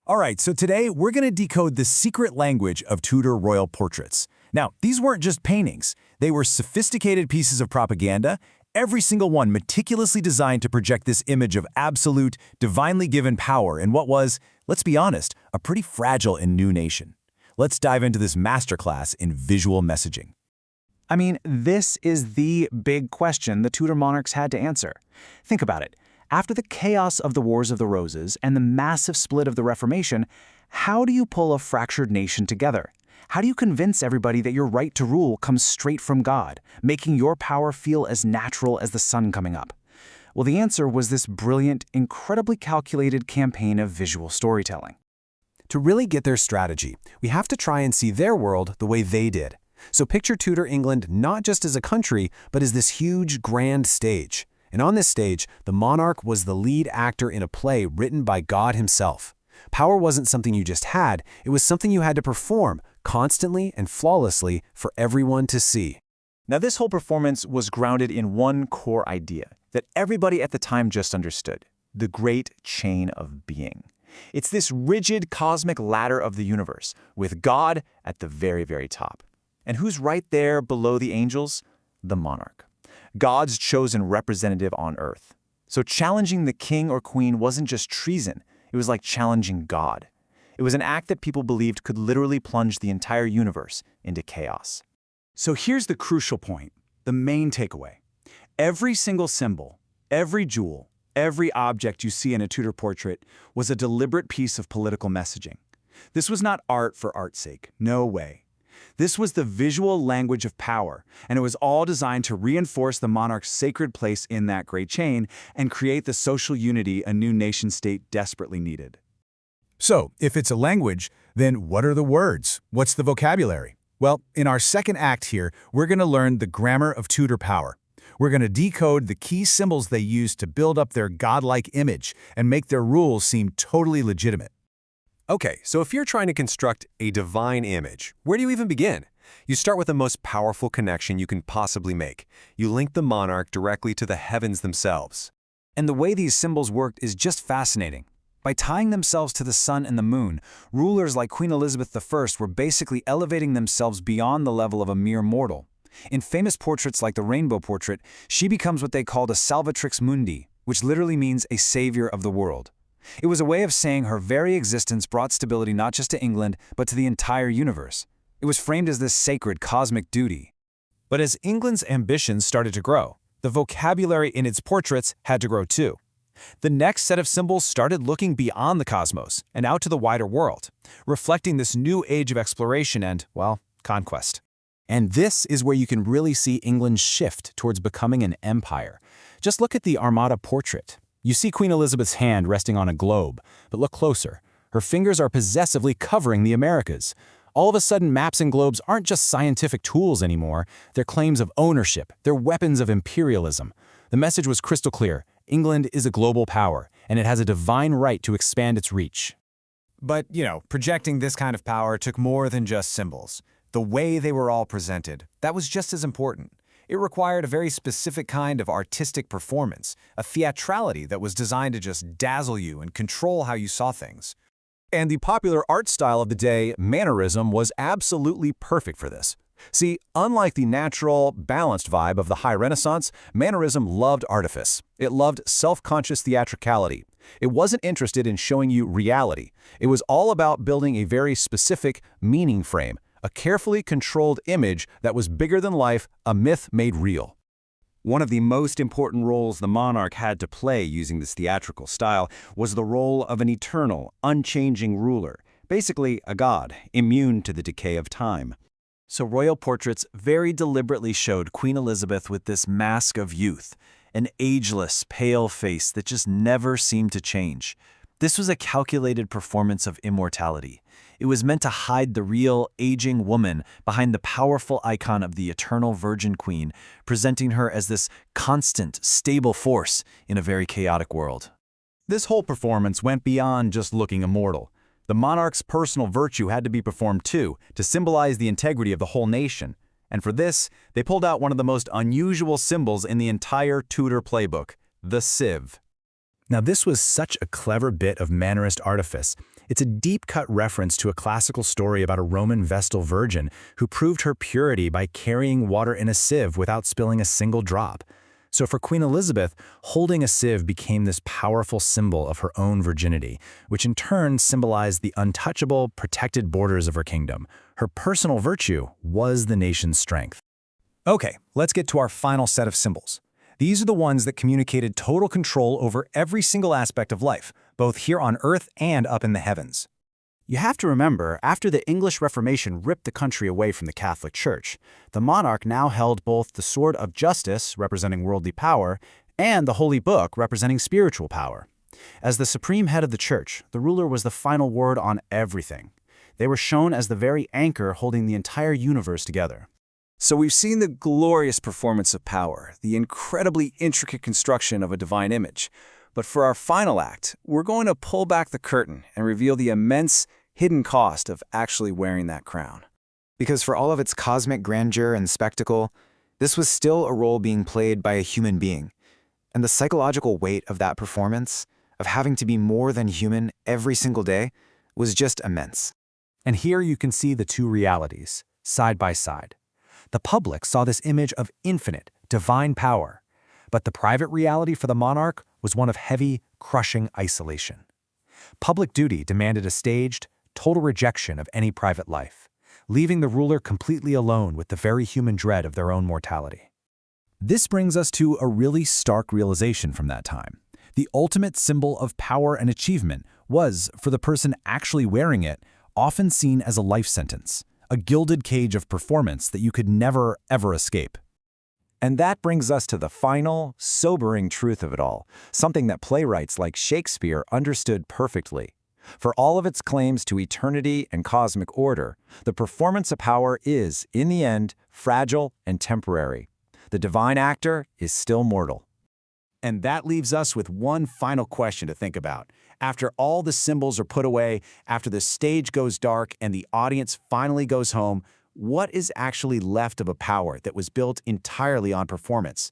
All right, so today we're going to decode the secret language of Tudor royal portraits. Now, these weren't just paintings. They were sophisticated pieces of propaganda, every single one meticulously designed to project this image of absolute, divinely given power in what was, let's be honest, a pretty fragile and new nation. Let's dive into this masterclass in visual messaging. I mean, this is the big question the Tudor monarchs had to answer. Think about it. After the chaos of the Wars of the Roses and the massive split of the Reformation, how do you pull a fractured nation together? How do you convince everybody that your right to rule comes straight from God, making your power feel as natural as the sun coming up? Well, the answer was this brilliant, incredibly calculated campaign of visual storytelling. To really get their strategy, we have to try and see their world the way they did. So picture Tudor England not just as a country, but as this huge, grand stage. And on this stage, the monarch was the lead actor in a play written by God himself. Power wasn't something you just had, it was something you had to perform constantly and flawlessly for everyone to see. Now, this whole performance was grounded in one core idea that everybody at the time just understood: the great chain of being. It's this rigid cosmic ladder of the universe, with God at the very, very top. And who's right there below the angels? The monarch. God's chosen representative on earth. So challenging the king or queen wasn't just treason, it was like challenging God. It was an act that people believed could literally plunge the entire universe into chaos. So here's the crucial point, the main takeaway. Every single symbol, every jewel, every object you see in a Tudor portrait was a deliberate piece of political messaging. This was not art for art's sake, no way. This was the visual language of power, and it was all designed to reinforce the monarch's sacred place in that great chain and create the social unity a new nation-state desperately needed. So, if it's a language, then what are the words? What's the vocabulary? Well, in our second act here, we're going to learn the grammar of Tudor power. We're going to decode the key symbols they used to build up their godlike image and make their rules seem totally legitimate. Okay, so if you're trying to construct a divine image, where do you even begin? You start with the most powerful connection you can possibly make. You link the monarch directly to the heavens themselves. And the way these symbols worked is just fascinating. By tying themselves to the sun and the moon, rulers like Queen Elizabeth I were basically elevating themselves beyond the level of a mere mortal. In famous portraits like the Rainbow Portrait, she becomes what they called a Salvatrix Mundi, which literally means a savior of the world. It was a way of saying her very existence brought stability not just to England, but to the entire universe. It was framed as this sacred cosmic duty. But as England's ambitions started to grow, the vocabulary in its portraits had to grow too. The next set of symbols started looking beyond the cosmos and out to the wider world, reflecting this new age of exploration and, well, conquest. And this is where you can really see England's shift towards becoming an empire. Just look at the Armada portrait. You see Queen Elizabeth's hand resting on a globe, but look closer. Her fingers are possessively covering the Americas. All of a sudden, maps and globes aren't just scientific tools anymore. They're claims of ownership. They're weapons of imperialism. The message was crystal clear. England is a global power, and it has a divine right to expand its reach. But, projecting this kind of power took more than just symbols. The way they were all presented, that was just as important. It required a very specific kind of artistic performance, a theatrality that was designed to just dazzle you and control how you saw things. And the popular art style of the day, Mannerism, was absolutely perfect for this. See, unlike the natural, balanced vibe of the High Renaissance, Mannerism loved artifice. It loved self-conscious theatricality. It wasn't interested in showing you reality. It was all about building a very specific meaning frame, a carefully controlled image that was bigger than life, a myth made real. One of the most important roles the monarch had to play using this theatrical style was the role of an eternal, unchanging ruler, basically a god, immune to the decay of time. So royal portraits very deliberately showed Queen Elizabeth with this mask of youth, an ageless, pale face that just never seemed to change. This was a calculated performance of immortality. It was meant to hide the real, aging woman behind the powerful icon of the eternal Virgin Queen, presenting her as this constant, stable force in a very chaotic world. This whole performance went beyond just looking immortal. The monarch's personal virtue had to be performed too, to symbolize the integrity of the whole nation. And for this, they pulled out one of the most unusual symbols in the entire Tudor playbook, the sieve. Now, this was such a clever bit of Mannerist artifice. It's a deep-cut reference to a classical story about a Roman Vestal virgin who proved her purity by carrying water in a sieve without spilling a single drop. So for Queen Elizabeth, holding a sieve became this powerful symbol of her own virginity, which in turn symbolized the untouchable, protected borders of her kingdom. Her personal virtue was the nation's strength. Okay, let's get to our final set of symbols. These are the ones that communicated total control over every single aspect of life, both here on Earth and up in the heavens. You have to remember, after the English Reformation ripped the country away from the Catholic Church, the monarch now held both the sword of justice, representing worldly power, and the Holy Book, representing spiritual power. As the supreme head of the Church, the ruler was the final word on everything. They were shown as the very anchor holding the entire universe together. So we've seen the glorious performance of power, the incredibly intricate construction of a divine image. But for our final act, we're going to pull back the curtain and reveal the immense, hidden cost of actually wearing that crown. Because for all of its cosmic grandeur and spectacle, this was still a role being played by a human being. And the psychological weight of that performance, of having to be more than human every single day, was just immense. And here you can see the two realities, side by side. The public saw this image of infinite, divine power, but the private reality for the monarch was one of heavy, crushing isolation. Public duty demanded a staged, total rejection of any private life, leaving the ruler completely alone with the very human dread of their own mortality. This brings us to a really stark realization from that time. The ultimate symbol of power and achievement was, for the person actually wearing it, often seen as a life sentence, a gilded cage of performance that you could never, ever escape. And that brings us to the final, sobering truth of it all, something that playwrights like Shakespeare understood perfectly. For all of its claims to eternity and cosmic order, the performance of power is, in the end, fragile and temporary. The divine actor is still mortal. And that leaves us with one final question to think about. After all the symbols are put away, after the stage goes dark and the audience finally goes home, what is actually left of a power that was built entirely on performance?